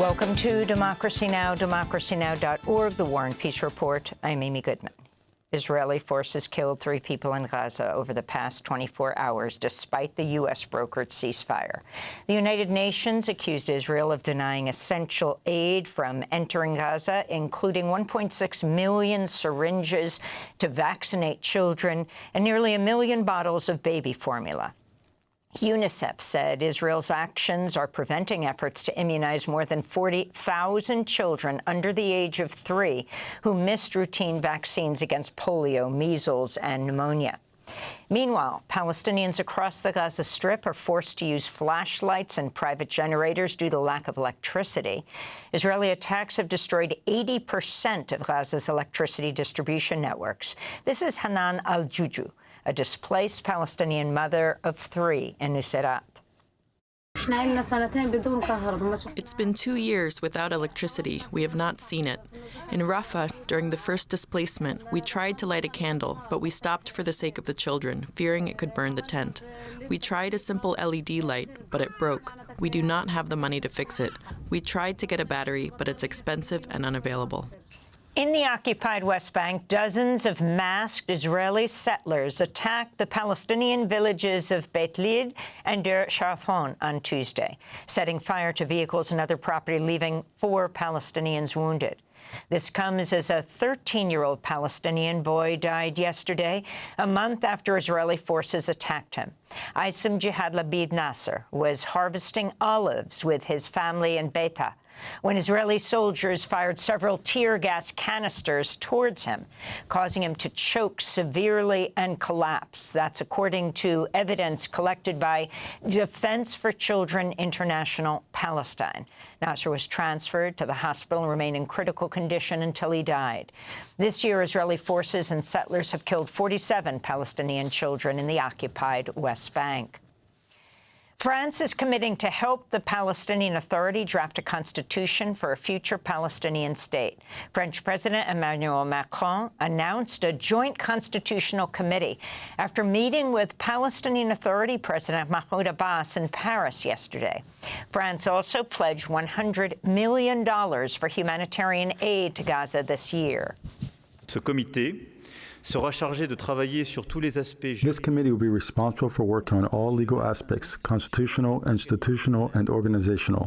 Welcome to Democracy Now!, democracynow.org, the War and Peace Report. I'm Amy Goodman. Israeli forces killed 3 people in Gaza over the past 24 hours, despite the U.S.-brokered ceasefire. The United Nations accused Israel of denying essential aid from entering Gaza, including 1.6 million syringes to vaccinate children and nearly 1 million bottles of baby formula. UNICEF said Israel's actions are preventing efforts to immunize more than 40,000 children under the age of 3 who missed routine vaccines against polio, measles, and pneumonia. Meanwhile, Palestinians across the Gaza Strip are forced to use flashlights and private generators due to lack of electricity. Israeli attacks have destroyed 80% of Gaza's electricity distribution networks. This is Hanan al-Juju, a displaced Palestinian mother of 3 in Nuseirat. It's been 2 years without electricity. We have not seen it. In Rafah, during the first displacement, we tried to light a candle, but we stopped for the sake of the children, fearing it could burn the tent. We tried a simple LED light, but it broke. We do not have the money to fix it. We tried to get a battery, but it's expensive and unavailable. In the occupied West Bank, dozens of masked Israeli settlers attacked the Palestinian villages of Beit Lid and Der Sharafon on Tuesday, setting fire to vehicles and other property, leaving 4 Palestinians wounded. This comes as a 13-year-old Palestinian boy died yesterday, a month after Israeli forces attacked him. Aysem Jihad Labid Nasser was harvesting olives with his family in Beita when Israeli soldiers fired several tear gas canisters towards him, causing him to choke severely and collapse. That's according to evidence collected by Defense for Children International Palestine. Nasser was transferred to the hospital and remained in critical condition until he died. This year, Israeli forces and settlers have killed 47 Palestinian children in the occupied West Bank. France is committing to help the Palestinian Authority draft a constitution for a future Palestinian state. French President Emmanuel Macron announced a joint constitutional committee after meeting with Palestinian Authority President Mahmoud Abbas in Paris yesterday. France also pledged $100 million for humanitarian aid to Gaza this year. Ce comité sera chargé de travailler sur tous les aspects. This committee will be responsible for working on all legal aspects, constitutional, institutional, and organizational.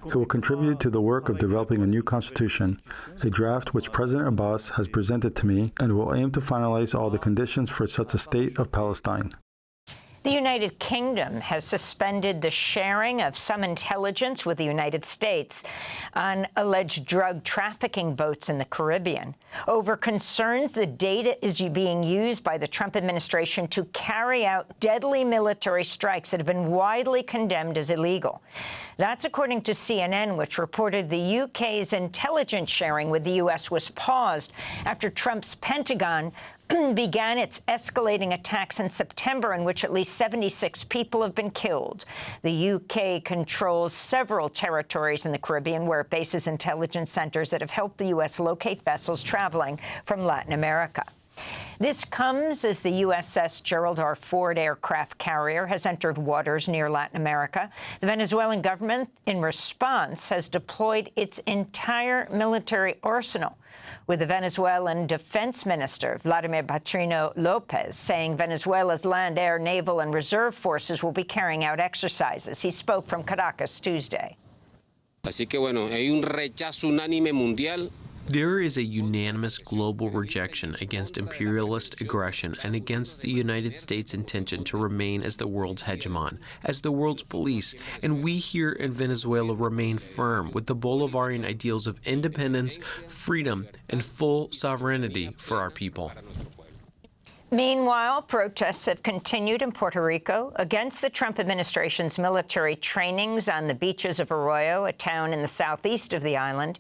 It will contribute to the work of developing a new constitution, a draft which President Abbas has presented to me, and will aim to finalize all the conditions for such a state of Palestine. The United Kingdom has suspended the sharing of some intelligence with the United States on alleged drug trafficking boats in the Caribbean over concerns the data is being used by the Trump administration to carry out deadly military strikes that have been widely condemned as illegal. That's according to CNN, which reported the UK's intelligence sharing with the U.S. was paused after Trump's Pentagon began its escalating attacks in September, in which at least 76 people have been killed. The UK controls several territories in the Caribbean where it bases intelligence centers that have helped the U.S. locate vessels traveling from Latin America. This comes as the USS Gerald R. Ford aircraft carrier has entered waters near Latin America. The Venezuelan government, in response, has deployed its entire military arsenal, with the Venezuelan Defense Minister, Vladimir Patrino Lopez, saying Venezuela's land, air, naval, and reserve forces will be carrying out exercises. He spoke from Caracas Tuesday. Así que bueno, hay un rechazo unánime mundial. There is a unanimous global rejection against imperialist aggression and against the United States' intention to remain as the world's hegemon, as the world's police, and we here in Venezuela remain firm with the Bolivarian ideals of independence, freedom, and full sovereignty for our people. Meanwhile, protests have continued in Puerto Rico against the Trump administration's military trainings on the beaches of Arroyo, a town in the southeast of the island.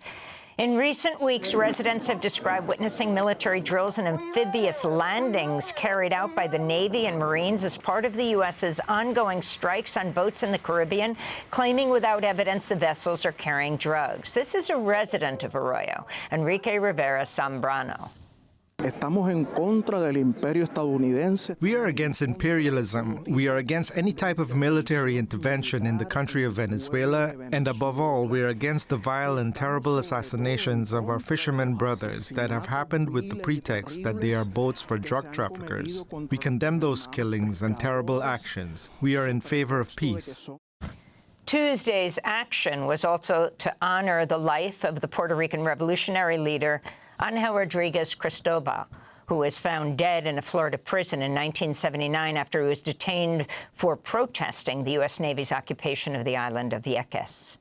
In recent weeks, residents have described witnessing military drills and amphibious landings carried out by the Navy and Marines as part of the U.S.'s ongoing strikes on boats in the Caribbean, claiming without evidence the vessels are carrying drugs. This is a resident of Arroyo, Enrique Rivera Zambrano. Estamos en contra del imperio estadounidense. We are against imperialism. We are against any type of military intervention in the country of Venezuela. And above all, we are against the vile and terrible assassinations of our fishermen brothers that have happened with the pretext that they are boats for drug traffickers. We condemn those killings and terrible actions. We are in favor of peace. Tuesday's action was also to honor the life of the Puerto Rican revolutionary leader Ángel Rodríguez Cristobal, who was found dead in a Florida prison in 1979 after he was detained for protesting the U.S. Navy's occupation of the island of Vieques.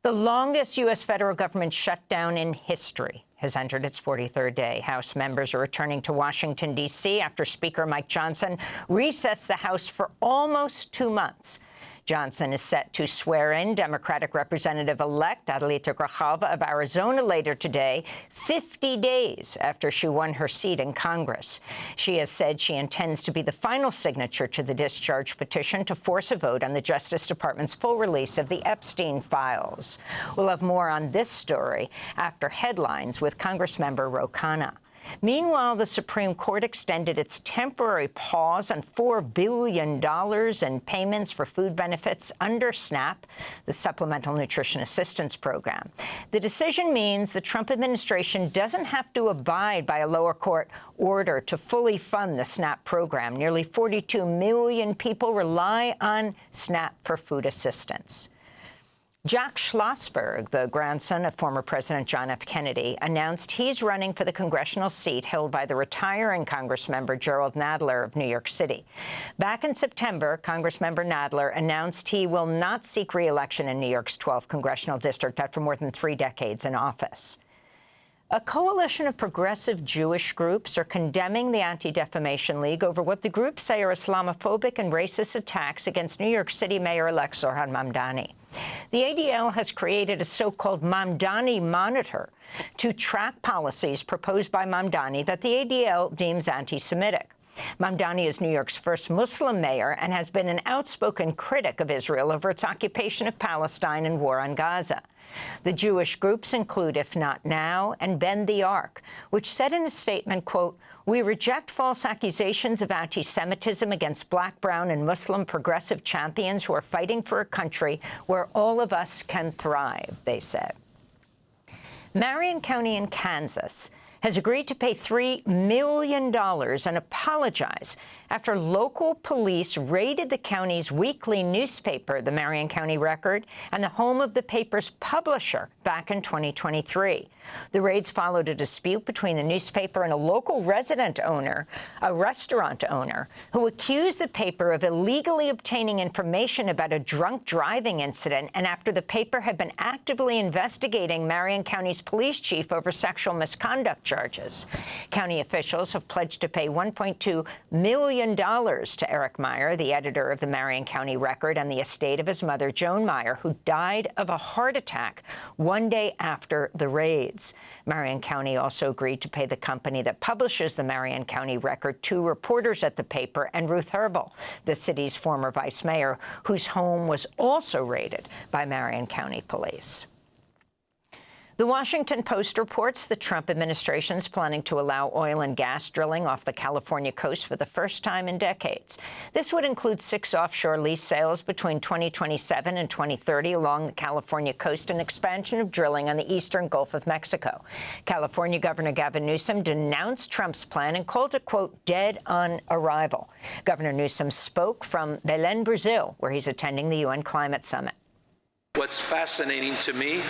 The longest U.S. federal government shutdown in history has entered its 43rd day. House members are returning to Washington, D.C. after Speaker Mike Johnson recessed the House for almost 2 months. Johnson is set to swear in Democratic Representative-elect Adelita Grijalva of Arizona later today, 50 days after she won her seat in Congress. She has said she intends to be the final signature to the discharge petition to force a vote on the Justice Department's full release of the Epstein files. We'll have more on this story after headlines with Congressmember Ro Khanna. Meanwhile, the Supreme Court extended its temporary pause on $4 billion in payments for food benefits under SNAP, the Supplemental Nutrition Assistance Program. The decision means the Trump administration doesn't have to abide by a lower court order to fully fund the SNAP program. Nearly 42 million people rely on SNAP for food assistance. Jack Schlossberg, the grandson of former President John F. Kennedy, announced he's running for the congressional seat held by the retiring Congressmember Gerald Nadler of New York City. Back in September, Congressmember Nadler announced he will not seek re-election in New York's 12th congressional district after more than 3 decades in office. A coalition of progressive Jewish groups are condemning the Anti-Defamation League over what the groups say are Islamophobic and racist attacks against New York City Mayor-elect Zohran Mamdani. The ADL has created a so-called Mamdani monitor to track policies proposed by Mamdani that the ADL deems anti-Semitic. Mamdani is New York's first Muslim mayor and has been an outspoken critic of Israel over its occupation of Palestine and war on Gaza. The Jewish groups include If Not Now and Bend the Arc, which said in a statement, quote, "We reject false accusations of anti-Semitism against Black, brown, and Muslim progressive champions who are fighting for a country where all of us can thrive," they said. Marion County in Kansas has agreed to pay $3 million and apologize after local police raided the county's weekly newspaper, the Marion County Record, and the home of the paper's publisher back in 2023. The raids followed a dispute between the newspaper and a local restaurant owner, who accused the paper of illegally obtaining information about a drunk driving incident, and after the paper had been actively investigating Marion County's police chief over sexual misconduct charges. County officials have pledged to pay $1.2 million to Eric Meyer, the editor of the Marion County Record, and the estate of his mother, Joan Meyer, who died of a heart attack 1 day after the raids. Marion County also agreed to pay the company that publishes the Marion County Record 2 reporters at the paper and Ruth Herbel, the city's former vice mayor, whose home was also raided by Marion County police. The Washington Post reports the Trump administration is planning to allow oil and gas drilling off the California coast for the first time in decades. This would include 6 offshore lease sales between 2027 and 2030 along the California coast and expansion of drilling on the eastern Gulf of Mexico. California Governor Gavin Newsom denounced Trump's plan and called it, quote, dead on arrival. Governor Newsom spoke from Belém, Brazil, where he's attending the UN Climate Summit. What's fascinating to me,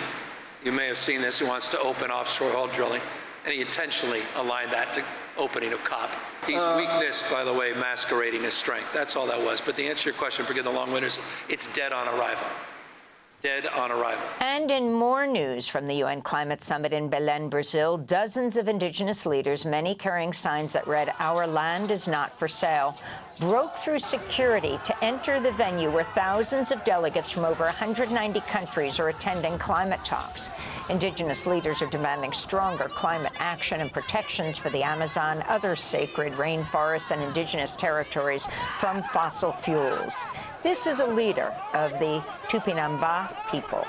you may have seen this, he wants to open offshore oil drilling, and he intentionally aligned that to opening of COP. He's weakness, by the way, masquerading as strength. That's all that was. But the answer to your question, forget the long winters, it's dead on arrival. Dead on arrival. And in more news from the UN Climate Summit in Belém, Brazil, dozens of indigenous leaders, many carrying signs that read, "Our land is not for sale," broke through security to enter the venue where thousands of delegates from over 190 countries are attending climate talks. Indigenous leaders are demanding stronger climate action and protections for the Amazon, other sacred rainforests, and indigenous territories from fossil fuels. This is a leader of the Tupinamba people.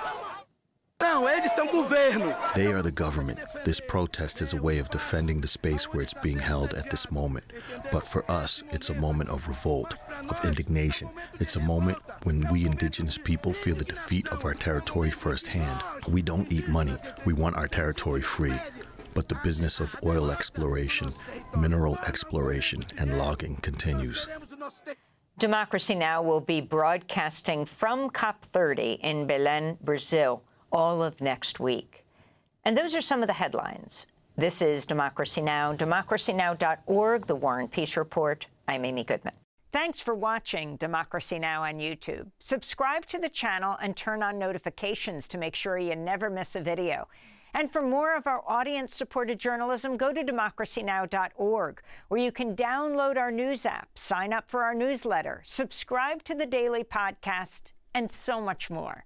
Now Não, eles são governo. They are the government. This protest is a way of defending the space where it's being held at this moment. But for us, it's a moment of revolt, of indignation. It's a moment when we indigenous people feel the defeat of our territory firsthand. We don't eat money. We want our territory free. But the business of oil exploration, mineral exploration, and logging continues. Democracy Now! Will be broadcasting from COP30 in Belém, Brazil, all of next week. And those are some of the headlines. This is Democracy Now!, democracynow.org, The War and Peace Report. I'm Amy Goodman. Thanks for watching Democracy Now! On YouTube. Subscribe to the channel and turn on notifications to make sure you never miss a video. And for more of our audience-supported journalism, go to democracynow.org, where you can download our news app, sign up for our newsletter, subscribe to the daily podcast, and so much more.